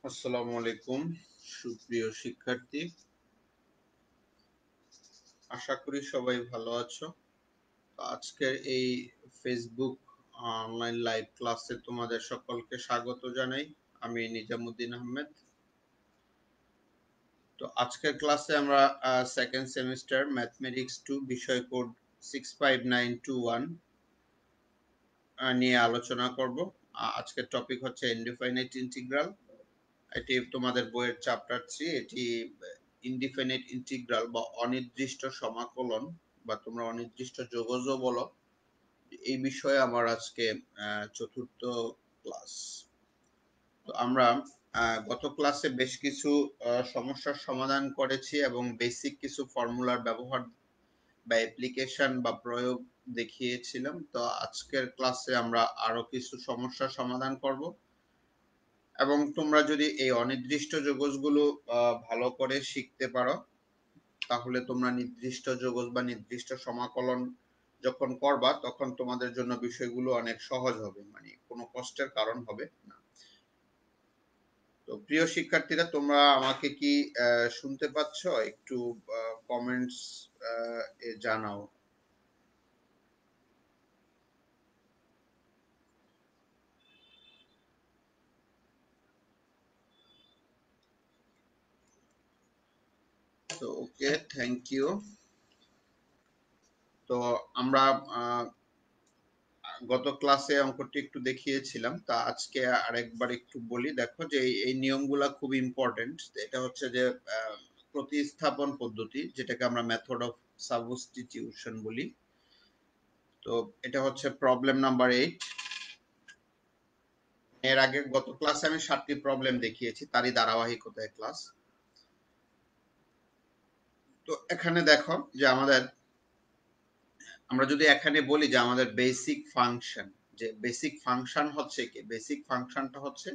আসসালামু আলাইকুম সুপ্রিয় শিক্ষার্থী, আশা করি সবাই ভালো আছো। তো আজকের এই ফেসবুক অনলাইন লাইভ ক্লাসে তোমাদের সকলকে স্বাগত জানাই। আমি নিজামুদ্দিন আহমেদ। তো আজকের ক্লাসে আমরা সেকেন্ড সেমিস্টার ম্যাথমেটিক্স 2 বিষয় কোড 65921 নিয়ে আলোচনা করব। আজকের টপিক হচ্ছে ইনডিফাইনাইট ইন্টিগ্রাল। এটি তোমাদের বইয়ের চ্যাপ্টার 3। এটি ইনডিফিনিট ইন্টিগ্রাল বা অনির্দিষ্ট সমাকলন বা তোমরা অনির্দিষ্ট যোগজও বলো, এই বিষয়ে আমার আজকে চতুর্থ ক্লাস। তো আমরা গত ক্লাসে বেশ কিছু সমস্যার সমাধান করেছি এবং বেসিক কিছু ফর্মুলার ব্যবহার বা অ্যাপ্লিকেশন বা প্রয়োগ দেখিয়েছিলাম। তো আজকের ক্লাসে আমরা আরো কিছু সমস্যার সমাধান করব এবং তোমরা যদি এই অনির্দিষ্ট যোগজগুলো ভালো করে শিখতে পারো, তাহলে তোমরা নির্দিষ্ট যোগজ বা নির্দিষ্ট সমাকলন যখন করবা তখন তোমাদের জন্য বিষয়গুলো অনেক সহজ হবে, মানে কোনো কষ্টের কারণ হবে না। তো প্রিয় শিক্ষার্থীরা, তোমরা আমাকে কি শুনতে পাচ্ছ? একটু কমেন্টস এ জানাও। তো ওকে, থ্যাংক ইউ। তো আমরা গত ক্লাসে অঙ্কটি একটু দেখিয়েছিলাম, তা আজকে আরেকবার একটু বলি। দেখো যে এই নিয়মগুলা খুব ইম্পর্টেন্ট। এটা হচ্ছে যে প্রতিস্থাপন পদ্ধতি, যেটাকে আমরা মেথড অফ সাবস্টিটিউশন বলি। তো এটা হচ্ছে প্রবলেম নাম্বার 8। এর আগে গত ক্লাসে আমি 7টি প্রবলেম দেখিয়েছি, তারই ধারাবাহিকতায় ক্লাস। তো এখানে দেখো যে আমরা যদি এখানে বলি যে আমাদের বেসিক ফাংশন, যে বেসিক ফাংশন হচ্ছে কি, বেসিক ফাংশনটা হচ্ছে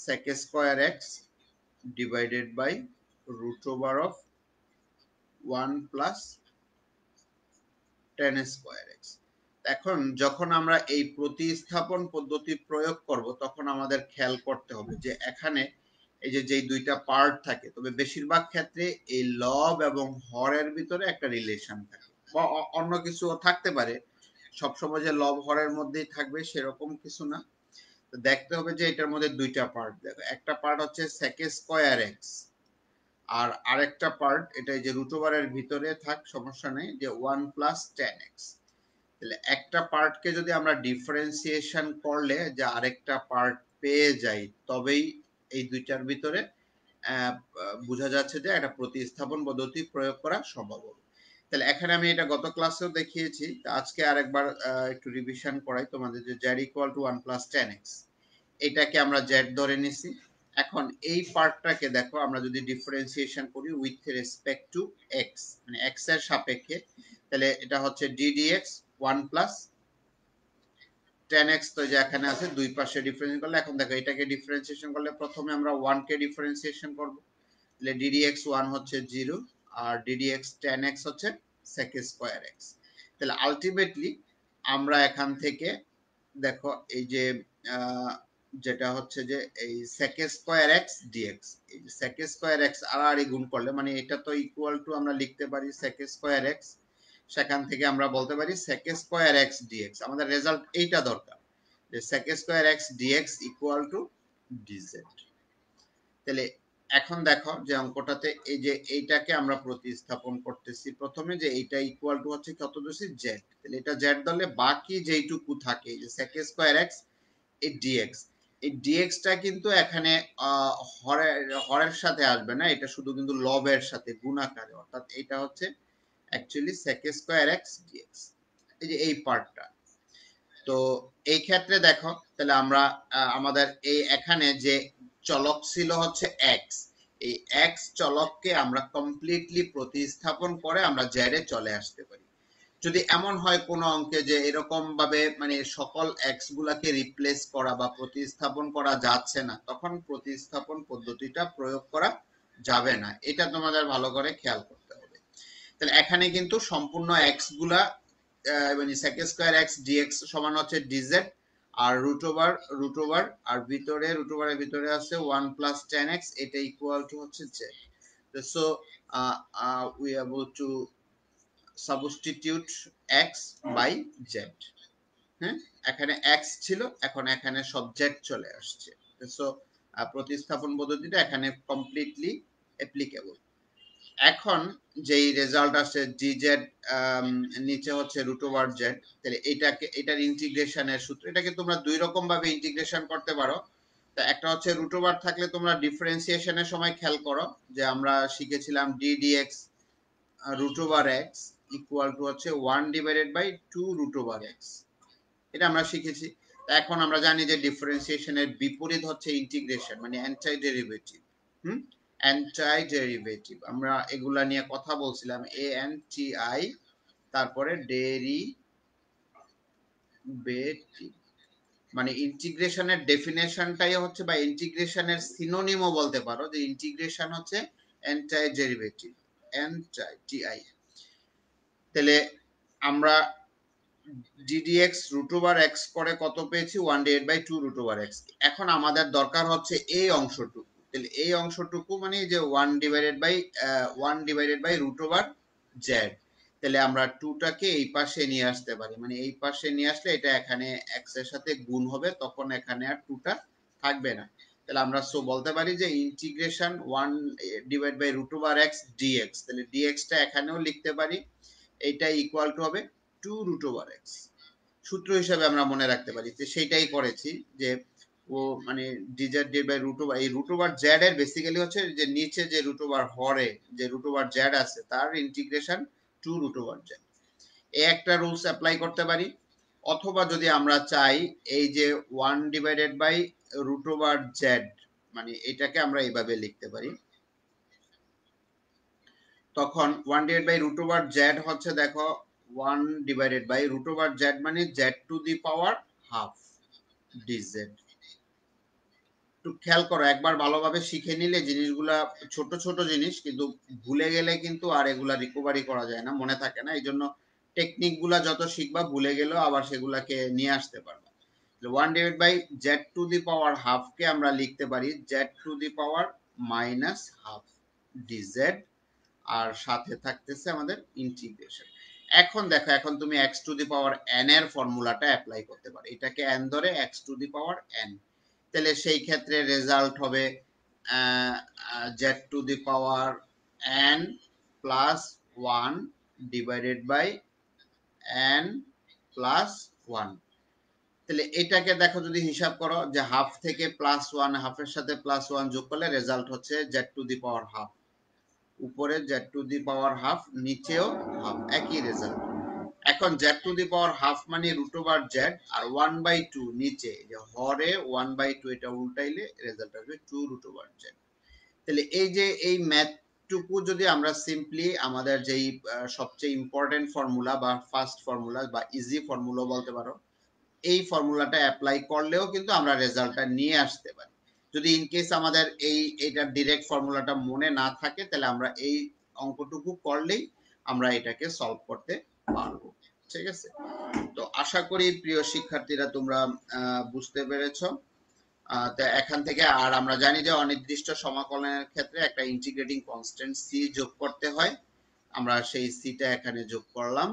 sec square x divided by root over of 1 plus tan square x। এখন যখন আমরা এই প্রতিস্থাপন পদ্ধতি প্রয়োগ করব, তখন আমাদের খেয়াল করতে হবে যে এখানে এই যে যেই দুইটা পার্ট থাকে, তবে বেশিরভাগ ক্ষেত্রে এই লব এবং হরের ভিতরে একটা রিলেশন থাকে, বা অন্য কিছু থাকতে পারে। সবসময় যে লব হরের মধ্যেই থাকবে সেরকম কিছু না। তো দেখতে হবে যে এটার মধ্যে দুইটা পার্ট। দেখো, একটা পার্ট হচ্ছে sec square x, আর আরেকটা পার্ট এটা যে রুট ওভারের ভিতরে থাক, সমস্যা নেই, যে 1 প্লাস tan x। তাহলে একটা পার্টকে যদি আমরা ডিফারেন্সিয়েশন করলে যে আরেকটা পার্ট পেয়ে যাই, তবেই এই দুইটার ভিতরে বোঝা যাচ্ছে যে একটা প্রতিস্থাপন পদ্ধতি প্রয়োগ করা সম্ভব হবে। তাহলে এখানে আমি এটা গত ক্লাসেও দেখিয়েছি, আজকে আরেকবার একটু রিভিশন করাই তোমাদের। যে z equal to 1 plus tan x, এটাকে আমরা z ধরে নিছি। এখন এই পার্টটাকে দেখো, আমরা যদি ডিফারেন্সিয়েশন করি উইথ রেসপেক্ট টু x, মানে x এর সাপেক্ষে, তাহলে এটা হচ্ছে ddx 1 প্লাস tan x। তো যে এখানে আছে, দুই পাশে ডিফারেন্স করলে, এখন দেখো এটাকে ডিফারেন্সিয়েশন করলে প্রথমে আমরা 1 কে ডিফারেন্সিয়েশন করব, তাহলে ddx 1 হচ্ছে 0 আর ddx tan x হচ্ছে sec স্কয়ার x। তাহলে আলটিমেটলি আমরা এখান থেকে দেখো এই যে যেটা হচ্ছে যে এই sec স্কয়ার x dx, এই যে sec স্কয়ার x আর গুণ করলে, মানে এটা তো ইকুয়াল টু আমরা লিখতে পারি sec স্কয়ার x, সেখান থেকে আমরা বলতে পারি sec স্কয়ার x dx। আমাদের রেজাল্ট এইটা দরকার, যে sec square x dx equal to dz। তাহলে এখন দেখো যে অঙ্কটাতে এই যে এইটাকে আমরা প্রতিস্থাপন করতেছি প্রথমে, যে এইটা ইকুয়াল টু হচ্ছে কত দোষী z। তাহলে এটা z ধরলে বাকি যেইটুকু থাকে, এই যে sec স্কয়ার x এই dx, এই dx টা কিন্তু এখানে হরের সাথে আসবে না, এটা শুধু কিন্তু লবের সাথে গুণাকারে, অর্থাৎ এটা হচ্ছে actually sec square x dx, এই যে এই পার্টটা। তো এই ক্ষেত্রে দেখো, তাহলে আমরা আমাদের এই এখানে যে চলক ছিল হচ্ছে x, এই x চলককে আমরা কমপ্লিটলি প্রতিস্থাপন করে আমরা z এ চলে আসতে পারি। যদি এমন হয় কোনো অঙ্কে যে এরকম ভাবে মানে সকল x গুলাকে রিপ্লেস করা বা প্রতিস্থাপন করা যাচ্ছে না, তখন প্রতিস্থাপন পদ্ধতিটা প্রয়োগ করা যাবে না, এটা তোমাদের ভালো করে খেয়াল করতে হবে। তাহলে এখানে কিন্তু সম্পূর্ণ x গুলা মানে sec স্কয়ার x dx সমান হচ্ছে dz, আর রুট ওভার আর রুট ওভারের ভিতরে আছে 1 প্লাস 10x, এটা ইকুয়াল টু হচ্ছে z. So we are able to substitute x by z. হ্যাঁ, এখানে x ছিল, এখন এখানে সব z চলে আসছে। সো প্রতিস্থাপন পদ্ধতিটা এখানে কমপ্লিটলি অ্যাপ্লিকেবল। এখন যেই রেজাল্ট আসে dz নিচে হচ্ছে রুট ওভার z, তাহলে এটার ইন্টিগ্রেশনের সূত্র, এটাকে তোমরা দুই রকম ভাবে ইন্টিগ্রেশন করতে পারো। তো একটা হচ্ছে রুট ওভার থাকলে তোমরা ডিফারেন্সিয়েশনের সময় খেয়াল করো যে আমরা শিখেছিলাম d dx root over x equal to হচ্ছে 1 divided by 2 root over x, এটা আমরা শিখেছি। এখন আমরা জানি যে ডিফারেন্সিয়েশনের বিপরীত হচ্ছে ইন্টিগ্রেশন, মানে অ্যান্টি ডেরিভেটিভ। অ্যান্টি ডেরিভেটিভ আমরা এগুলা নিয়ে কথা বলছিলাম, ANTI, তারপরে ডেরিভেটিভ, মানে ইন্টিগ্রেশনের ডেফিনেশনটাই হচ্ছে, বা ইন্টিগ্রেশনের সিনোনিমও বলতে পারো যে ইন্টিগ্রেশন হচ্ছে অ্যান্টি ডেরিভেটিভ, ANTI। তাহলে আমরা ddx রুট ওভার x করে কত পেয়েছি, 1 divide by 2 root over x। এখন আমাদের দরকার হচ্ছে এই অংশটুকু, তাহলে এই অংশটুকু মানে যে 1 divided by root over z, তাহলে আমরা 2 টাকে এই পাশে নিয়ে আসতে পারি, মানে এই পাশে নিয়ে আসলে এটা এখানে x এর সাথে গুণ হবে, তখন এখানে আর 2 টা থাকবে না। তাহলে আমরা সো বলতে পারি যে integration 1 divide by root over x dx, তাহলে dx টা এখানেও লিখতে পারি, এটা ইকুয়াল টু হবে 2 রুট ওভার x। সূত্র হিসাবে আমরা মনে রাখতে পারি, তো সেইটাই করেছি যে ও মানে dz divide by root over, এই রুট ওভার z এর বেসিক্যালি হচ্ছে যে নিচে যে রুট ওভার হরে যে রুট ওভার z আছে তার ইন্টিগ্রেশন 2 রুট ওভার z। এই একটা রুলস অ্যাপ্লাই করতে পারি, অথবা যদি আমরা চাই এই যে 1 divided by root over z, মানে এটাকে আমরা এইভাবে লিখতে পারি, তখন 1 divide by root over z হচ্ছে, দেখো 1 divided by root over z মানে z to the power half dz। একটু খেয়াল করো, একবার ভালোভাবে শিখে নিলে জিনিসগুলা ছোট ছোট জিনিস, কিন্তু ভুলে গেলে কিন্তু আর এগুলা রিকভারি করা যায় না, মনে থাকে না। এই জন্য টেকনিক গুলা যত শিখবা ভুলে গেলেও আবার সেগুলাকে নিয়ে আসতে পারবা। 1 divide by z to the power half কে আমরা লিখতে পারি z to the power minus half dz, আর সাথে থাকতেছে আমাদের ইন্টিগ্রেশন। এখন দেখো, এখন তুমি x to the power n এর ফর্মুলাটা অ্যাপ্লাই করতে পারো, এটাকে n ধরে x to the power n, তাহলে সেই ক্ষেত্রে রেজাল্ট হবে z to the power n plus 1 divided by n plus 1। তাহলে এটাকে দেখো যদি হিসাব করো যে হাফ থেকে প্লাস 1, হাফের সাথে প্লাস 1 যোগ করলে রেজাল্ট হচ্ছে z to the power half, উপরে z to the power half, নিচেও হাফ, একই রেজাল্ট। এখন z to the power half মানে রুট ওভার z, আর 1/2 নিচে যে হরে 1/2, এটা উল্টাইলে রেজাল্ট আসবে 2 রুট ওভার z। তাহলে এই যে এই ম্যাথটুকু যদি আমরা সিম্পলি আমাদের যেই সবচেয়ে ইম্পর্টেন্ট ফর্মুলা বা ফার্স্ট ফর্মুলা বা ইজি ফর্মুলা বলতে পারো, এই ফর্মুলাটা অ্যাপ্লাই করলেও কিন্তু আমরা রেজাল্টটা নিয়ে আসতে পারি। যদি ইনকেস আমাদের এইটার ডিরেক্ট ফর্মুলাটা মনে না থাকে, তাহলে আমরা এই অঙ্কটুকু করলেই আমরা এটাকে সলভ করতে পারবো। ঠিক আছে, তো আশা করি প্রিয় শিক্ষার্থীরা তোমরা বুঝতে পেরেছো। তো এখান থেকে আর আমরা জানি যে অনির্দিষ্ট সমাকলনের ক্ষেত্রে একটা ইন্টিগ্রেটিং কনস্ট্যান্ট সি যোগ করতে হয়, আমরা সেই সিটা এখানে যোগ করলাম,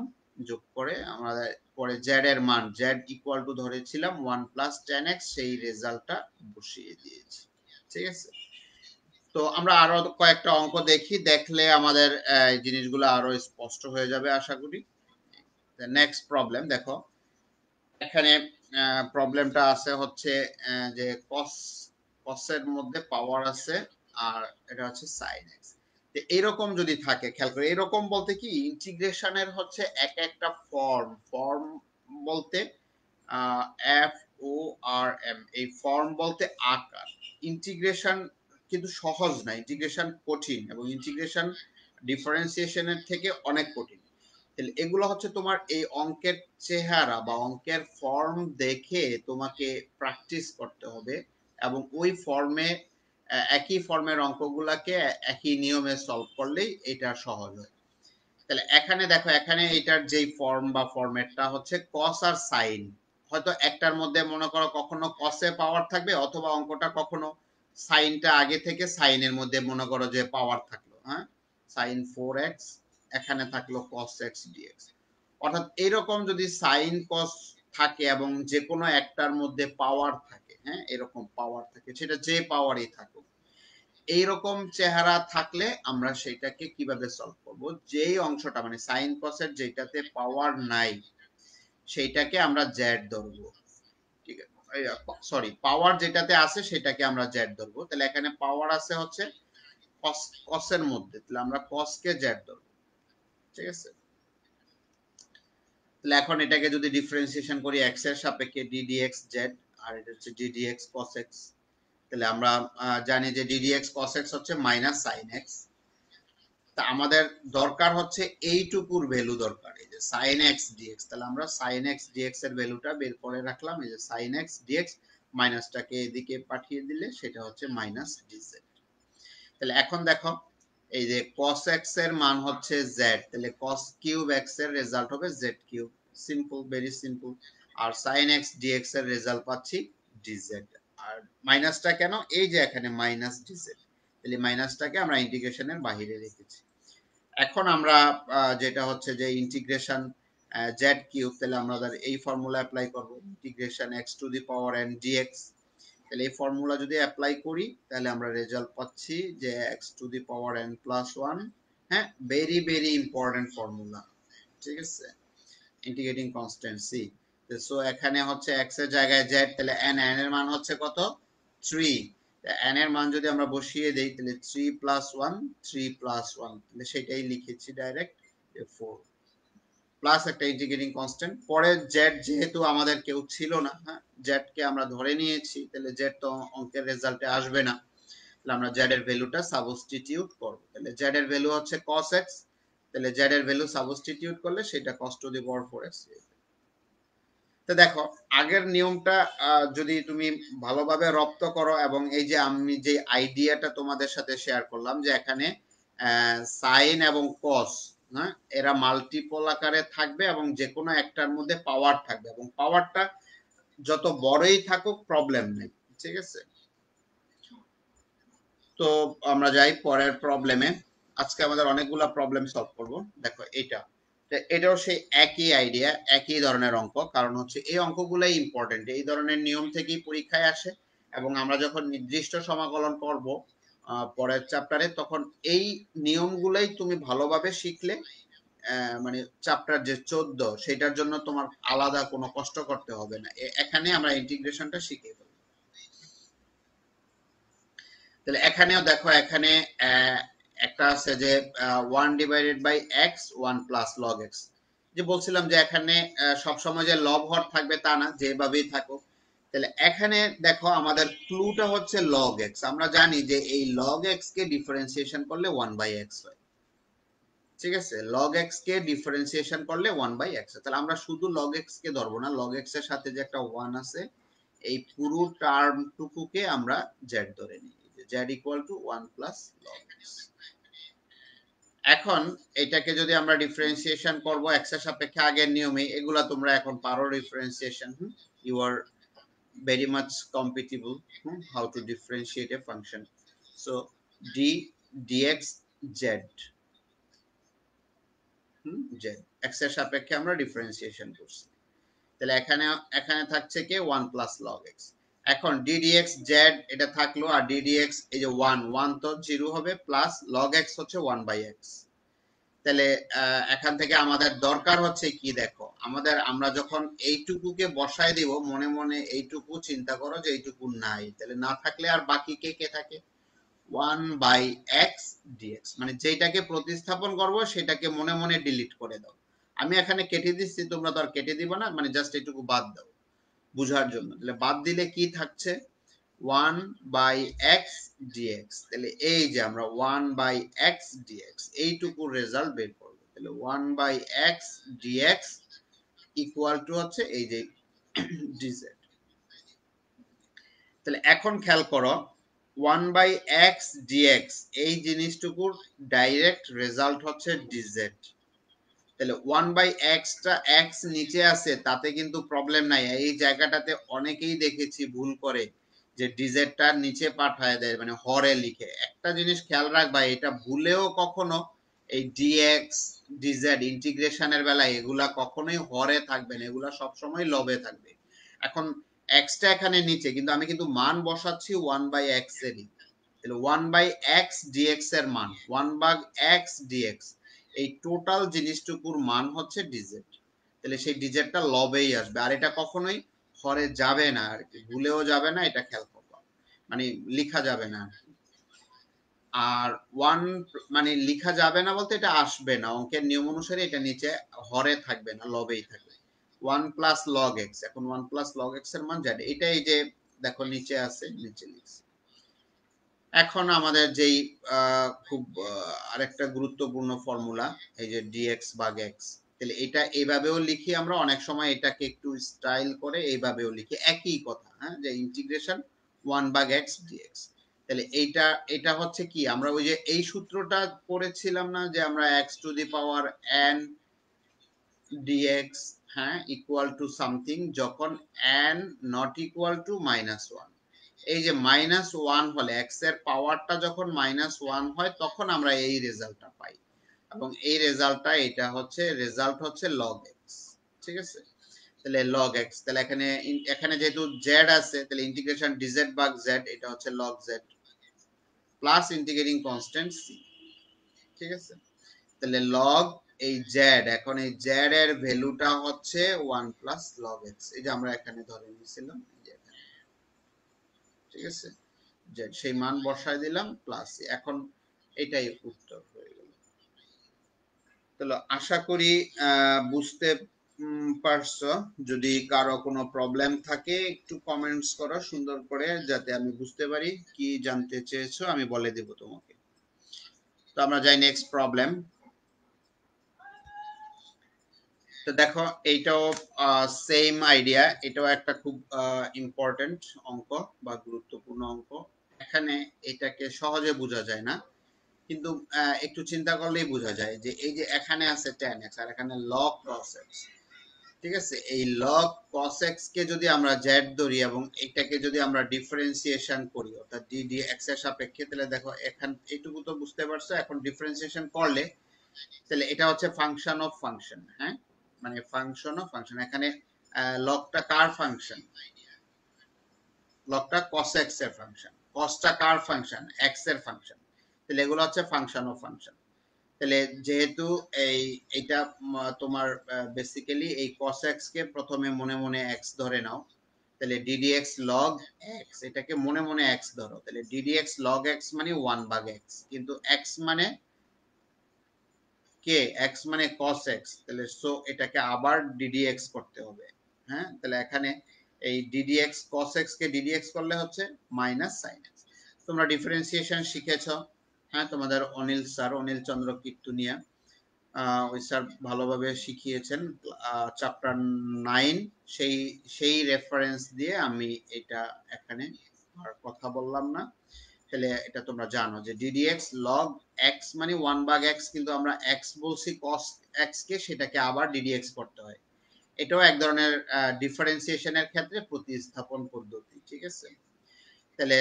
যোগ করে আমরা পরে z এর মান z ইকুয়াল টু ধরেছিলাম 1 প্লাস 10x, সেই রেজাল্টটা বসিয়ে দিয়েছি। ঠিক আছে, তো আমরা আরো কয়েকটা অঙ্ক দেখি, দেখলে আমাদের জিনিসগুলো আরো স্পষ্ট হয়ে যাবে আশা করি। নেক্সট প্রবলেম দেখো, এখানে প্রবলেমটা আছে হচ্ছে যে কসের মধ্যে পাওয়ার আছে, আর এটা হচ্ছে সাইন এক্স। এইরকম যদি থাকে, খেয়াল করে, এরকম বলতে কি ইন্টিগ্রেশনের হচ্ছে এক একটা ফর্ম বলতে এফ ও আর এম, এই ফর্ম বলতে আকার। ইন্টিগ্রেশন কিন্তু সহজ না, ইন্টিগ্রেশন কঠিন, এবং ইন্টিগ্রেশন ডিফারেন্সিয়েশনের থেকে অনেক কঠিন। তাহলে এগুলো হচ্ছে তোমার এই অঙ্কের চেহারা বা অঙ্কের ফর্ম দেখে তোমাকে প্র্যাকটিস করতে হবে, এবং ওই ফর্মে একই ফর্মের অঙ্কগুলাকে একই নিয়মে সলভ করলেই এটা সহজ হয়। তাহলে এখানে দেখো, এখানে এটার যেই ফর্ম বা ফরম্যাটটা হচ্ছে কস আর সাইন, হয়তো একটার মধ্যে মনে করো কখনো কসে পাওয়ার থাকবে, অথবা অঙ্কটা কখনো সাইনটা আগে থেকে সাইনের মধ্যে মনে করো যে পাওয়ার থাকলো, হ্যাঁ, সাইন 4x এখানে থাকলো cos x dx। অর্থাৎ এরকম যদি সাইন কস থাকে এবং যে কোনো একটার মধ্যে পাওয়ার থাকে, হ্যাঁ, এরকম পাওয়ার থাকে, সেটা যে পাওয়ারই থাকুক, এইরকম চেহারা থাকলে আমরা সেটাকে কিভাবে সলভ করব, যেই অংশটা মানে সাইন কসের যেটাতে পাওয়ার নাই সেইটাকে আমরা জেড ধরবো, ঠিক আছে, সরি, পাওয়ার যেটাতে আছে সেটাকে আমরা জেড ধরবো। তাহলে এখানে পাওয়ার আছে হচ্ছে কস, কসের মধ্যে, তাহলে আমরা কসকে জেড ধরবো, ঠিক আছে। তাহলে এখন এটাকে যদি ডিফারেন্সিয়েশন করি x এর সাপেক্ষে ddx z, আর এটা হচ্ছে ddx cos x, তাহলে আমরা জানি যে ddx cos x হচ্ছে মাইনাস sin x। তা আমাদের দরকার হচ্ছে এইটুকুর ভ্যালু দরকার, এই যে sin x dx, তাহলে আমরা sin x dx এর ভ্যালুটা বের করে রাখলাম, এই যে sin x dx মাইনাসটাকে এদিকে পাঠিয়ে দিলে সেটা হচ্ছে মাইনাস dz। তাহলে এখন দেখো এই যে cos x এর মান হচ্ছে z, তাহলে cos কিউব x এর রেজাল্ট হবে z cube, simple, very simple. আর sin x dx এর রেজাল্ট পাচ্ছি dz। আর মাইনাসটা কেন, এই যে এখানে মাইনাস dz, তাহলে মাইনাসটাকে আমরা ইন্টিগ্রেশনের বাইরে রেখেছি। এখন আমরা যেটা হচ্ছে যে ইন্টিগ্রেশন z কিউব, তাহলে আমরা এই ফর্মুলা অ্যাপ্লাই করব, integration x to the power n dx। তাহলে এই ফর্মুলা যদি অ্যাপ্লাই করি তাহলে আমরা রেজাল্ট পাচ্ছি যে x to the power n plus 1, হ্যাঁ, ভেরি ভেরি ইম্পর্টেন্ট ফর্মুলা, ঠিক আছে, ইন্টিগ্রেটিং কনস্ট্যান্ট c। সো এখানে হচ্ছে x এর জায়গায় z, তাহলে n এর মান হচ্ছে কত, 3। n এর মান যদি আমরা বসিয়ে দেই তাহলে 3 প্লাস 1, 3 প্লাস 1, তাহলে সেটাই লিখেছি ডাইরেক্ট 4 প্লাস একটা ইন্টিগ্রেটিং কনস্ট্যান্ট। পরে জেড যেহেতু আমাদের কেউ ছিল না, হ্যাঁ, জেড কে আমরা ধরে নিয়েছি, তাহলে জেড তো অঙ্কের রেজাল্টে আসবে না, তাহলে আমরা জেড এর ভ্যালুটা সাবস্টিটিউট করব। তাহলে জেড এর ভ্যালু হচ্ছে cos x, তাহলে জেড এর ভ্যালু সাবস্টিটিউট করলে সেটা cos two the power 4x। তো দেখো আগের নিয়মটা যদি তুমি ভালোভাবে রপ্ত করো, এবং এই যে আমি যে আইডিয়াটা তোমাদের সাথে শেয়ার করলাম যে এখানে সাইন এবং কস, হ্যাঁ, এরা মাল্টিপল আকারে থাকবে এবং যে কোনো একটার মধ্যে পাওয়ার থাকবে, এবং পাওয়ারটা যত বড়ই থাকুক প্রবলেম নেই, ঠিক আছে। তো আমরা যাই পরের প্রবলেমে। আজকে আমাদের অনেকগুলা প্রবলেম সলভ করব। দেখো এটা, এটাও সেই একই আইডিয়া, একই ধরনের অঙ্ক, কারণ হচ্ছে এই অঙ্কগুলাই ইম্পর্টেন্ট, এই ধরনের নিয়ম থেকেই পরীক্ষায় আসে, এবং আমরা যখন নির্দিষ্ট সমাকলন করব পরের চ্যাপ্টারে, তখন এই নিয়মগুলাই তুমি ভালোভাবে শিখলে মানে চ্যাপ্টার যে 14 সেটার জন্য তোমার আলাদা কোনো কষ্ট করতে হবে না, এখানে আমরা ইন্টিগ্রেশনটা শিখে ফেলবো। তাহলে এখানেও দেখো এখানে একটা আছে যে 1 divided by X 1 plus log X, যে বলছিলাম যে এখানে সবসময় যে লব হর থাকবে তা না, যেভাবেই থাকুক। তাহলে এখানে দেখো আমাদের ক্লুটা হচ্ছে লগ এক্স, আমরা জানি যে এই লগ এক্স কে ডিফারেন্সিয়েশন করলে 1 বাই এক্স হয়, ঠিক আছে, লগ এক্স কে ডিফারেন্সিয়েশন করলে 1 বাই এক্স। তাহলে আমরা শুধু লগ এক্স কে ধরবো না, লগ এক্স এর সাথে যে একটা 1 আছে এই পুরো টার্মটুকুকে আমরা জেড ধরে নিই, Z equal to 1 plus log x. এখন এটাকে যদি আমরা ডিফারেন্সিয়েশন করব এক্স এর সাপেক্ষে আগের নিয়মে, এগুলা তোমরা এখন পারো differentiation, you are very much compatible how to differentiate a function. So d dx z, z x এর সাপেক্ষে আমরা ডিফারেন্সিয়েশন করছি, তাহলে এখানে এখানে থাকছে কি 1 প্লাস লগ x। এখন d dx z এটা থাকলো, আর d dx এই যে 1 1 তো 0 হবে, প্লাস লগ x হচ্ছে 1 বাই x। তাহলে এখান থেকে আমাদের দরকার হচ্ছে কি, দেখো আমাদের আমরা যখন এইটুকুকে বসায় দিব, মনে মনে এইটুকু চিন্তা করো যে এইটুকু নাই, তাহলে না থাকলে আর বাকি কে কে থাকে, 1 বাই এক্স ডিএক্স, মানে যেটাকে প্রতিস্থাপন করব সেটাকে মনে মনে ডিলিট করে দাও। আমি এখানে কেটে দিচ্ছি, তোমরা তো আর কেটে দিবা না, মানে জাস্ট এইটুকু বাদ দাও বুঝার জন্য। তাহলে বাদ দিলে কি থাকছে, 1 বাই এক্স ডিএক্স, তাহলে এই যে আমরা 1 বাই এক্স ডিএক্স এইটুকুর রেজাল্ট বের করব। তাহলে 1 by x dx equal to হচ্ছে এই যে ডিজেড। তাহলে এখন খেয়াল করো 1 বাই এক্স ডিএক্স এই জিনিসটুকুর ডাইরেক্ট রেজাল্ট হচ্ছে ডিজেড, তাহলে 1/x টা x নিচে আছে তাতে কিন্তু প্রবলেম নাই। এই জায়গাটাতে অনেকেই দেখেছি ভুল করে যে ডিজেটটা নিচে পাঠায় দেয়, মানে হরে লিখে। একটা জিনিস খেয়াল রাখবা, এটা ভুলেও কখনো এই dx dz ইন্টিগ্রেশনের বেলায় এগুলা কখনোই হরে থাকবে না, এগুলা সবসময় লবে থাকবে। এখন x টা এখানে নিচে, কিন্তু আমি কিন্তু মান বসাচ্ছি 1/x এরই। তাহলে 1/x dx এর মান 1/x dx, এই টোটাল জিনিসটুকুর মান হচ্ছে ডিজেট। তাহলে সেই ডিজেটটা লবেই আসবে, আর এটা কখনোই হরে যাবে না আর কি, ভুলেও যাবে না, এটা খেয়াল করবা, মানে লিখা যাবে না। আর ওয়ান মানে লিখা যাবে না বলতে এটা আসবে না, অঙ্কের নিয়ম অনুসারে এটা নিচে হরে থাকবে না, লবেই থাকবে। 1 + log x, এখন 1 + log x এর মান জানি, এটা এই যে দেখো নিচে আছে, নিচে লিখছি। এখন আমাদের যেই খুব আরেকটা গুরুত্বপূর্ণ ফর্মুলা, এই যে dx ভাগ x, তাহলে এটা এইভাবেও লিখি আমরা, অনেক সময় এটাকে একটু স্টাইল করে এইভাবেও লিখি, একই কথা, হ্যাঁ, যে ইন্টিগ্রেশন 1/x dx। তাহলে এটা হচ্ছে কি, আমরা ওই যে এই সূত্রটা পড়েছিলাম না, যে আমরা x to the power n dx, হ্যাঁ, ইকুয়াল টু সামথিং যখন n নট ইকুয়াল টু -1। এই যে -1 হলে x এর পাওয়ারটা যখন -1 হয় তখন আমরা এই রেজাল্টটা পাই, এবং এই রেজাল্টটা এটা হচ্ছে রেজাল্ট হচ্ছে log x। ঠিক আছে, তাহলে log x, তাহলে এখানে এখানে যেহেতু z আছে, তাহলে ইন্টিগ্রেশন dz ভাগ z, এটা হচ্ছে log z plus integrating constant c। ঠিক আছে, তাহলে log এই z, এখন এই z এর ভ্যালুটা হচ্ছে 1 + log x, এই যে আমরা এখানে ধরে নিয়েছিলাম, ঠিক আছে, z সেই মান বসায় দিলাম প্লাস, এখন এটাই উত্তর হয়ে গেল। তাহলে আশা করি বুঝতে পারছো। যদি কারো কোনো প্রবলেম থাকে একটু কমেন্টস করো সুন্দর করে, যাতে আমি বুঝতে পারি কি জানতে চেয়েছো, আমি বলে দেব তোমাকে। তো আমরা যাই নেক্সট প্রবলেম। তো দেখো এইটাও সেম আইডিয়া, এটাও একটা খুব ইম্পর্টেন্ট অঙ্ক বা গুরুত্বপূর্ণ অঙ্ক। এখানে এটাকে সহজে বোঝা যায় না, কিন্তু একটু চিন্তা করলেই বোঝা যায় যে এই যে এখানে আছে tan x আর এখানে log cos x। ঠিক আছে, এই log cos x কে যদি আমরা z ধরি এবং এটাকে যদি আমরা ডিফারেন্সিয়েশন করি অর্থাৎ d dx এর সাপেক্ষে, তাহলে দেখো এখান এইটুকু তো বুঝতে পারছো। এখন ডিফারেন্সিয়েশন করলে তাহলে এটা হচ্ছে ফাংশন অফ ফাংশন, হ্যাঁ, মানে ফাংশন অফ ফাংশন। এখানে লগটা কার ফাংশন, লগটা cos x এর ফাংশন, cosটা কার ফাংশন, x এর ফাংশন। তাহলে এগুলো হচ্ছে ফাংশন অফ ফাংশন। তাহলে যেহেতু এইটা তোমার বেসিক্যালি এই cos x কে প্রথমে মনে মনে x ধরে নাও, তাহলে ddx log x, এটাকে মনে মনে x ধরো, তাহলে ddx log x মানে 1/x, কিন্তু x মানে কে, x মানে cos x, তাহলে সো এটাকে আবার ddx করতে হবে। হ্যাঁ, তাহলে এখানে এই ddx cos x কে ddx করলে হচ্ছে মাইনাস sin x। তোমরা ডিফারেন্সিয়েশন শিখেছো, হ্যাঁ, তোমাদের অনিল স্যার, অনিল চন্দ্র কীর্তনিয়া, ওই স্যার ভালোভাবে শিখিয়েছেন চ্যাপ্টার 9, সেই সেই রেফারেন্স দিয়ে আমি এটা এখানে আর কথা বললাম না। তাহলে এটা তোমরা জানো যে ddx log x মানে 1/x, কিন্তু আমরা x বলছি cos x কে, সেটাকে আবার ddx করতে হয়। এটাও এক ধরনের ডিফারেন্সিয়েশনের ক্ষেত্রে প্রতিস্থাপন পদ্ধতি। ঠিক আছে, তাহলে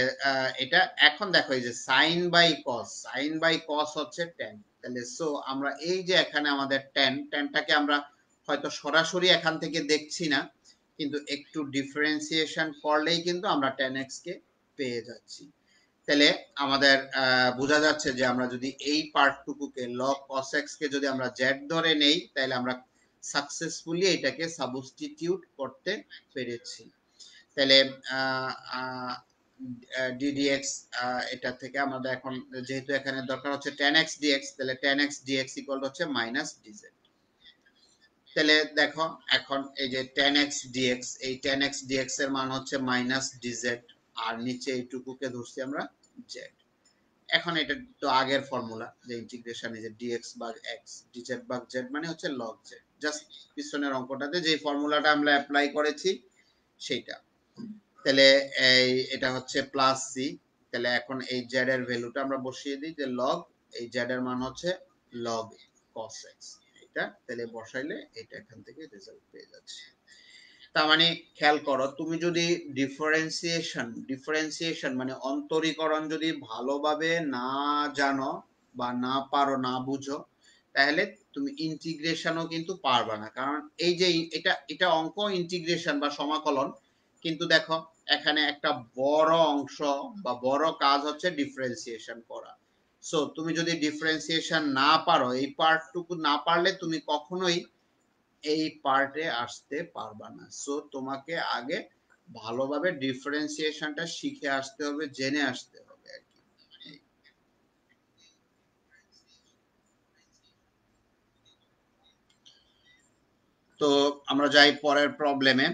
এটা এখন দেখো এই যে sin by cos, sin by cos হচ্ছে tan। তাহলে সো আমরা এই যে এখানে আমাদের tanটাকে আমরা হয়তো সরাসরি এখান থেকে দেখছি না, কিন্তু একটু ডিফারেন্সিয়েশন করলেই কিন্তু আমরা tan x কে পেয়ে যাচ্ছি। তাহলে আমাদের বোঝা যাচ্ছে যে আমরা যদি এই পার্টটুকুকে log cos x কে যদি আমরা z ধরে নেই, তাহলে আমরা সাকসেসফুলি এটাকে সাবস্টিটিউট করতে পেরেছি। তাহলে ddx এটা থেকে আমাদের এখন যেহেতু এখানে দরকার হচ্ছে tan x dx, তাহলে tan x dx ইকুয়াল হচ্ছে মাইনাস dz। তাহলে দেখো এখন এই যে tan x dx, এই tan x dx এর মান হচ্ছে মাইনাস dz, আর নিচে এইটুকুকে ধরছি আমরা z। এখন এটা তো আগের ফর্মুলা, যে ইন্টিগ্রেশন এই যে dx ভাগ x dz ভাগ z মানে হচ্ছে log z, জাস্ট পিছনের অঙ্কটাতে যে ফর্মুলাটা আমরা অ্যাপ্লাই করেছি সেইটা। তাহলে এই এটা হচ্ছে প্লাস সি। তাহলে এখন এই z এর ভ্যালুটা আমরা বসিয়ে দিই, যে log এই z এর মান হচ্ছে log cos x। এটা, তাহলে বসাইলে এটা এখান থেকে রেজাল্ট পেয়ে যাচ্ছে। তার মানে খেয়াল করো, তুমি যদি ডিফারেন্সিয়েশন মানে অন্তরীকরণ যদি ভালোভাবে না জানো বা না পারো, না বুঝো, তাহলে তুমি ইন্টিগ্রেশনও কিন্তু পারবা না। কারণ এই যে এটা অঙ্ক ইন্টিগ্রেশন বা সমাকলন, কিন্তু দেখো এখানে একটা বড় অংশ বা বড় কাজ হচ্ছে ডিফারেন্সিয়েশন করা। সো তুমি যদি ডিফারেন্সিয়েশন না পারো, এই পার্টটুকু না পারলে তুমি কখনোই এই পার্টে আসতে পারবা না। সো তোমাকে আগে ভালোভাবে ডিফারেন্সিয়েশনটা শিখে আসতে হবে, জেনে আসতে হবে আর কি। তো আমরা যাই পরের প্রবলেমে।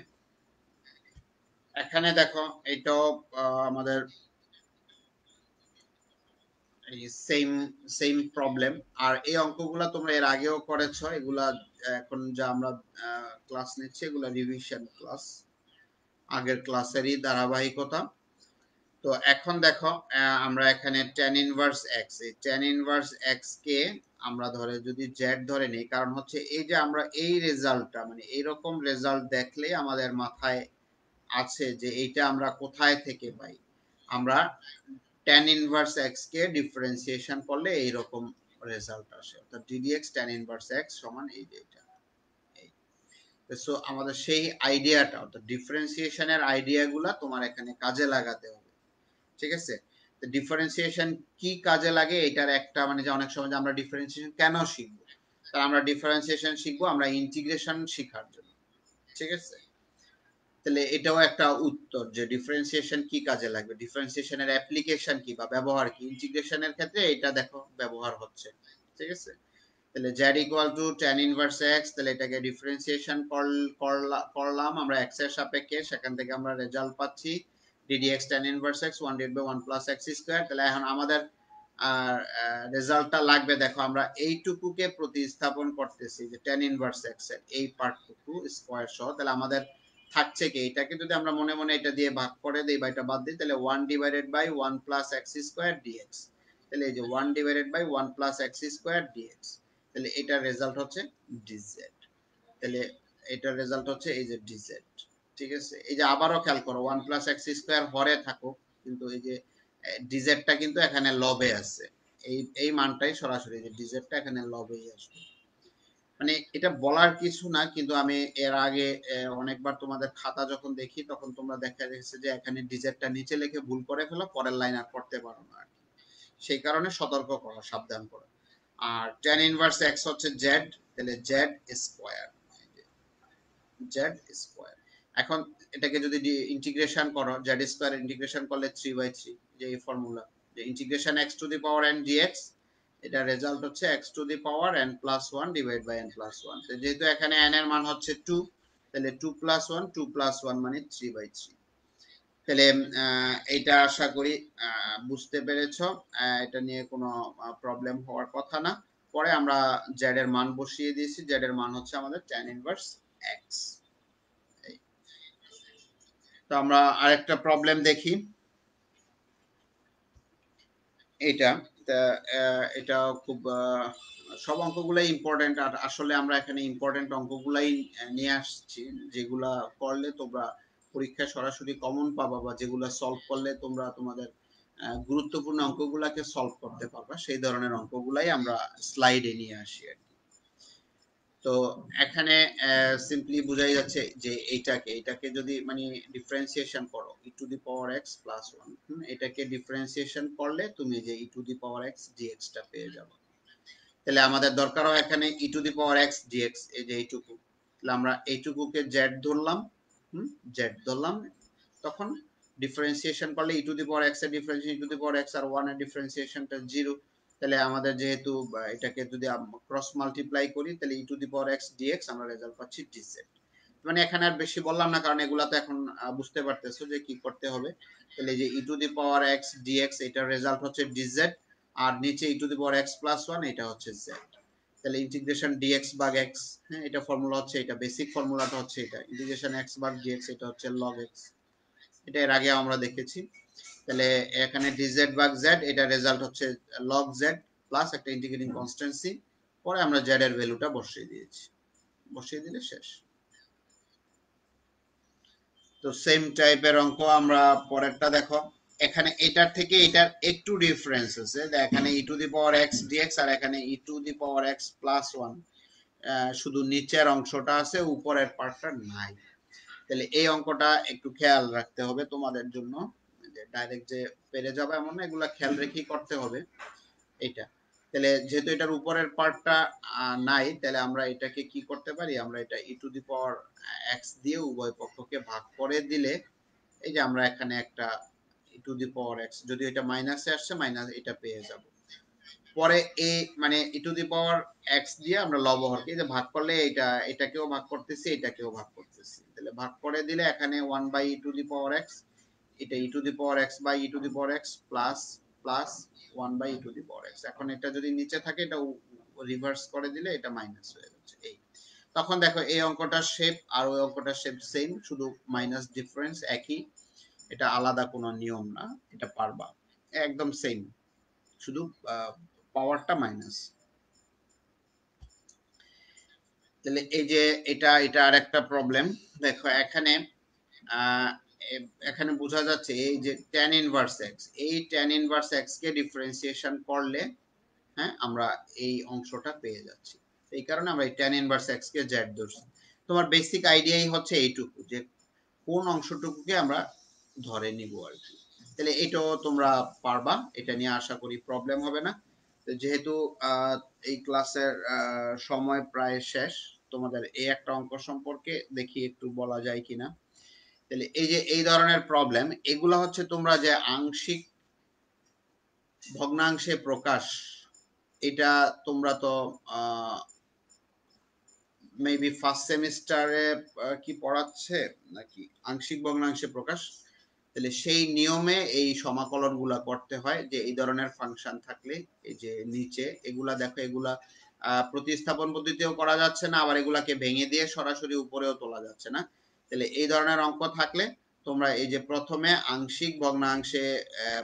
এখানে দেখো এটাও আমাদের সেম সেম প্রবলেম। আর এই অঙ্কগুলা তোমরা এর আগেও করেছো, এগুলা এখন যা আমরা ক্লাস নিচ্ছি এগুলা রিভিশন ক্লাস, আগের ক্লাসেরই ধারাবাহিকতা। তো এখন দেখো আমরা এখানে tan ইনভার্স x, এই tan ইনভার্স x কে আমরা ধরে যদি z ধরে নেই, কারণ হচ্ছে এই যে আমরা এই রেজাল্টটা মানে এইরকম রেজাল্ট দেখলে আমাদের মাথায় আছে যে এইটা আমরা কোথায় থেকে পাই। আমরা tan ইনভার্স x কে ডিফারেন্সিয়েশন করলে এইরকম রেজাল্ট আসে, অর্থাৎ ddx tan ইনভার্স x সমান এই যে এটা। সো আমাদের সেই আইডিয়াটা, অর্থাৎ ডিফারেন্সিয়েশনের আইডিয়াগুলা তোমার এখানে কাজে লাগাতে হবে, ঠিক আছে। তো ডিফারেন্সিয়েশন কি কাজে লাগে এটার একটা মানে যে অনেক সময় যে আমরা ডিফারেন্সিয়েশন কেন শিখবো, তা আমরা ডিফারেন্সিয়েশন শিখবো আমরা ইন্টিগ্রেশন শেখার জন্য, ঠিক আছে। তাহলে এটাও একটা উত্তর যে ডিফারেন্সিয়েশন কি কাজে লাগবে, ডিফারেন্সিয়েশনের অ্যাপ্লিকেশন কি বা ব্যবহার কি, ইন্টিগ্রেশনের ক্ষেত্রে এটা দেখো ব্যবহার হচ্ছে, ঠিক আছে। তাহলে z equal to tan inverse x, তাহলে এটাকে ডিফারেন্সিয়েশন করলাম আমরা x এর সাপেক্ষে, সেখান থেকে আমরা রেজাল্ট পাচ্ছি ddx tan inverse x 1 divided by 1 plus x square. তাহলে এখন আমাদের রেজাল্টটা লাগবে, দেখো আমরা এইটুকুকে প্রতিস্থাপন করতেছি যে tan ইনভার্স x এর এই পার্টটুকু স্কয়ার সহ, তাহলে আমাদের থাকছে কি, এটাকে যদি আমরা মনে মনে এটা দিয়ে ভাগ করে দেই বা এটা বাদ দিই, তাহলে 1 divided by 1 plus x square dx। তাহলে এই যে 1 divided by 1 plus x square dx, তাহলে এটার রেজাল্ট হচ্ছে dz। তাহলে এটার রেজাল্ট হচ্ছে এই যে dz, ঠিক আছে। এই যে আবারও খেয়াল করো 1 প্লাস x স্কয়ার হরে থাকো, কিন্তু এই যে dz টা কিন্তু এখানে লবে আছে, এই মানটাই সরাসরি যে dz টা এখানে লবেই আসবে। মানে এটা বলার কিছু না, কিন্তু আমি এর আগে অনেকবার তোমাদের খাতা যখন দেখি তখন তোমরা দেখা যাচ্ছে যে এখানে dz টা নিচে লিখে ভুল করে ফেলো, পরের লাইন আর করতে পারো না, সেই কারণে সতর্ক করা, সাবধান করা। আর tan ইনভার্স x হচ্ছে z, তাহলে z স্কয়ার, z স্কয়ার। এখন এটাকে যদি ইন্টিগ্রেশন করো, z স্কয়ার ইন্টিগ্রেশন করলে 3/3, যে এই ফর্মুলা যে integration x to the power n dx, এটা রেজাল্ট হচ্ছে x to the power n plus 1 divide by n plus 1। তো যেহেতু এখানে n এর মান হচ্ছে 2, তাহলে 2 প্লাস 1 2 প্লাস 1 মানে 3/3। তাহলে এটা আশা করি বুঝতে পেরেছো, এটা নিয়ে কোনো প্রবলেম হওয়ার কথা না। পরে আমরা z এর মান বসিয়ে দিয়েছি, z এর মান হচ্ছে আমাদের tan ইনভার্স x। তো আমরা আরেকটা প্রবলেম দেখি, এটা এটা খুব সব অঙ্কগুলাই ইম্পর্টেন্ট, আর আসলে আমরা এখানে ইম্পর্টেন্ট অঙ্কগুলাই নিয়ে আসছি, যেগুলা করলে তোমরা পরীক্ষায় সরাসরি কমন পাবা বা যেগুলা সলভ করলে তোমরা তোমাদের গুরুত্বপূর্ণ অঙ্কগুলাকে সলভ করতে পারবা, সেই ধরনের অঙ্কগুলাই আমরা স্লাইডে নিয়ে আসি আর কি। তো এখানে সিম্পলি বোঝাই যাচ্ছে যে এটাকে যদি মানে ডিফারেন্সিয়েশন করো e to the power x plus 1, এটাকে ডিফারেন্সিয়েশন করলে তুমি যে e to the power x dx টা পেয়ে যাবে। তাহলে আমাদের দরকারও এখানে e to the power x dx, এই যে এইটুকু, তাহলে আমরা এইটুকুকে z ধরলাম, z ধরলাম, তখন ডিফারেন্সিয়েশন করলে e to the power x এর differentiation e to the power x আর 1 এর ডিফারেন্সিয়েশনটা 0। তাহলে আমাদের যেহেতু এটাকে যদি ক্রস মাল্টিপ্লাই করি, তাহলে e to the power x dx আমরা রেজাল্ট পাচ্ছি dz। মানে এখানে আর বেশি বললাম না, কারণ এগুলা তো এখন বুঝতে পারতেছো যে কি করতে হবে। তাহলে এই যে e to the power x dx এটার রেজাল্ট হচ্ছে dz, আর নিচে e to the power x plus 1 এটা হচ্ছে z। তাহলে ইন্টিগ্রেশন dx ভাগ x, হ্যাঁ এটা ফর্মুলা হচ্ছে, এটা বেসিক ফর্মুলাটা হচ্ছে এটা, ইন্টিগ্রেশন x ভাগ dx এটা হচ্ছে log x, এটা এর আগে আমরা দেখেছি। তাহলে এখানে dz ভাগ z, এটা রেজাল্ট হচ্ছে log z প্লাস একটা ইন্টিগ্রেটিং কনস্ট্যান্সি পরে আমরা z এর ভ্যালুটা বসিয়ে দিয়েছি, বসিয়ে দিলে শেষ। তো সেম টাইপের অঙ্ক আমরা পরেরটা দেখো, এখানে এটার থেকে এটার একটু ডিফারেন্স আছে, এখানে e to the power x dx আর এখানে e to the power x plus 1, শুধু নিচের অংশটা আছে, উপরের পার্টটা নাই। তাহলে এই অঙ্কটা একটু খেয়াল রাখতে হবে তোমাদের জন্য, যে ডাইরেক্ট যে পেরে যাবে এমন না, এগুলা খেয়াল রেখেই করতে হবে এটা। তাহলে যেহেতু এটার উপরের পার্টটা নাই, তাহলে আমরা এটাকে কি করতে পারি, আমরা এটা e to the power x দিয়ে উভয় পক্ষকে ভাগ করে দিলে, এই যে আমরা এখানে একটা e to the power x, যদি এটা মাইনাসে আসছে মাইনাস, এটা পেয়ে যাব। পরে এই মানে e to the power x দিয়ে আমরা লবহরকে যে ভাগ করলে, এটা এটাকেও ভাগ করতেছি, এটাকেও ভাগ করতেছি, তাহলে ভাগ করে দিলে এখানে 1 by e to the power x, এটা e to the power x by e to the power x plus plus 1 by e to the power x। এখন এটা যদি নিচে থাকে, এটা রিভার্স করে দিলে এটা মাইনাস হয়ে যাচ্ছে। এই তখন দেখো এই অঙ্কটার শেপ আর ওই অঙ্কটার শেপ সেম, শুধু মাইনাস ডিফারেন্স একই, এটা আলাদা কোনো নিয়ম না, এটা পারবা, একদম সেম, শুধু পাওয়ারটা মাইনাস। তাহলে এই যে এটা এটা আরেকটা প্রবলেম দেখো, এখানে এখানে বোঝা যাচ্ছে এই যে tan ইনভার্স x, এই tan ইনভার্স x কে ডিফারেন্সিয়েশন করলে, হ্যাঁ, আমরা এই অংশটা পেয়ে যাচ্ছি। এই কারণে আমরা এই tan ইনভার্স x কে z ধরছি। তোমার বেসিক আইডিয়াই হচ্ছে এইটুকু, যে কোন অংশটুকুকে আমরা ধরে নিব আর কি। তাহলে এটাও তোমরা পারবা, এটা নিয়ে আশা করি প্রবলেম হবে না। যেহেতু এই ক্লাসের সময় প্রায় শেষ, তোমাদের এই একটা অঙ্ক সম্পর্কে দেখি একটু বলা যায় কিনা। তাহলে এই যে এই ধরনের প্রবলেম, এগুলো হচ্ছে তোমরা যে আংশিক ভগ্নাংশে প্রকাশ, এটা তোমরা তো মেবি ফার্স্ট সেমিস্টারে কি পড়াচ্ছে নাকি, আংশিক ভগ্নাংশে প্রকাশ। তাহলে সেই নিয়মে এই সমাকলন গুলা করতে হয়, যে এই ধরনের ফাংশন থাকলে, এই যে নিচে এগুলা দেখো, এগুলা প্রতিস্থাপন পদ্ধতিতেও করা যাচ্ছে না, আবার এগুলাকে ভেঙে দিয়ে সরাসরি উপরেও তোলা যাচ্ছে না। তাহলে এই ধরনের অঙ্ক থাকলে তোমরা এই যে প্রথমে আংশিক ভগ্নাংশে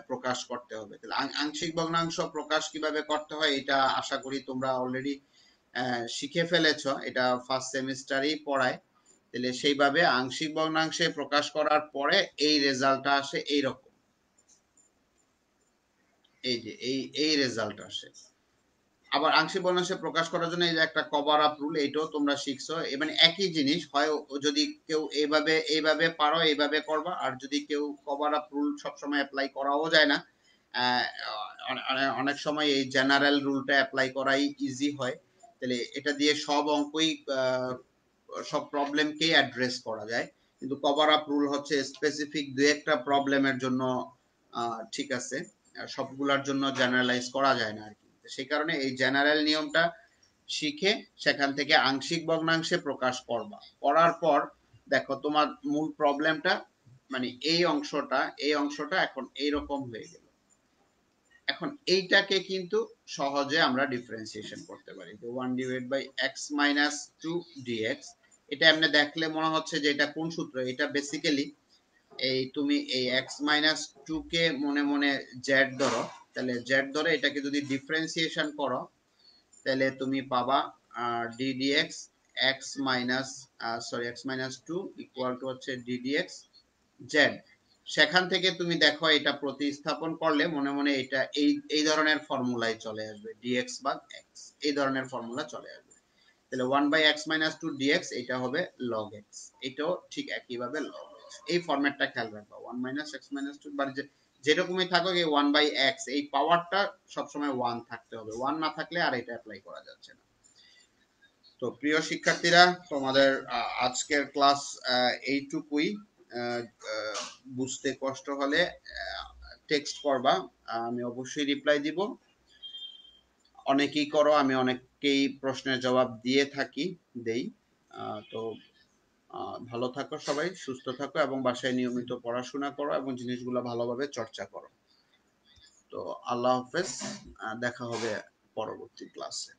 প্রকাশ করতে হবে। তাহলে আংশিক ভগ্নাংশ প্রকাশ কিভাবে করতে হয়, এটা আশা করি তোমরা অলরেডি শিখে ফেলেছ, এটা ফার্স্ট সেমিস্টারেই পড়ায়। তাহলে সেইভাবে আংশিক ভগ্নাংশে প্রকাশ করার পরে এই রেজাল্টটা আসে এইরকম, এই যে এই রেজাল্ট আসে। আবার আংশিক ভগ্নাংশে প্রকাশ করার জন্য এই যে একটা কভার আপ রুল, এইটাও তোমরা শিখছো, মানে একই জিনিস, হয় যদি কেউ এইভাবে পারো এইভাবে করবা, আর যদি কেউ কভার আপ রুল সবসময় অ্যাপ্লাই করাও যায় না, অনেক সময় এই জেনারেল রুলটা অ্যাপ্লাই করাই ইজি হয়। তাহলে এটা দিয়ে সব অঙ্কই সব প্রবলেমকেই অ্যাড্রেস করা যায়, কিন্তু কভার আপ রুল হচ্ছে স্পেসিফিক দুই একটা প্রবলেমের জন্য ঠিক আছে, সবগুলোর জন্য জেনারেলাইজ করা যায় না আর কি। সেই কারণে এই জেনারেল নিয়মটা শিখে সেখান থেকে আংশিক ভগ্নাংশে প্রকাশ করবা, করার পর দেখো তোমার মূল প্রবলেমটা, মানে এই অংশটা এখন এইরকম হয়ে গেল। এখন এইটাকে কিন্তু সহজে আমরা ডিফারেন্সিয়েশন করতে পারি, যে 1 divide by x minus 2 dx। এটা এমনি দেখলে মনে হচ্ছে যে এটা কোন সূত্র, এটা বেসিক্যালি এই তুমি এই x মাইনাস 2 কে মনে মনে z ধরো, তাহলে z ধরে এটাকে যদি ডিফারেন্সিয়েশন করো, তাহলে তুমি পাবা d dx x minus x minus 2 equal to হচ্ছে d dx z। সেখান থেকে তুমি দেখো এটা প্রতিস্থাপন করলে মনে মনে এটা এই ধরনের ফর্মুলায় চলে আসবে, dx ভাগ x, এই ধরনের ফর্মুলা চলে আসবে। তাহলে 1 বাই x মাইনাস 2 dx এটা হবে log x, এটাও ঠিক একইভাবে log x। এই ফরম্যাটটা খেয়াল রাখবা, 1 মাইনাস x মাইনাস 2 মানে যেরকমই থাকুক, এই 1 বাই x এই পাওয়ারটা সবসময় 1 থাকতে হবে, 1 না থাকলে আর এটা অ্যাপ্লাই করা যাচ্ছে না। তো প্রিয় শিক্ষার্থীরা, তোমাদের আজকের ক্লাস এইটুকুই। বুঝতে কষ্ট হলে টেক্সট করবা, আমি অবশ্যই রিপ্লাই দিব। অনেকেই করো, আমি অনেককেই প্রশ্নের জবাব দিয়ে থাকি, দেই। তো ভালো থাকো সবাই, সুস্থ থাকো এবং বাসায় নিয়মিত পড়াশোনা করো এবং জিনিসগুলো ভালোভাবে চর্চা করো। তো আল্লাহ হাফেজ, দেখা হবে পরবর্তী ক্লাসে।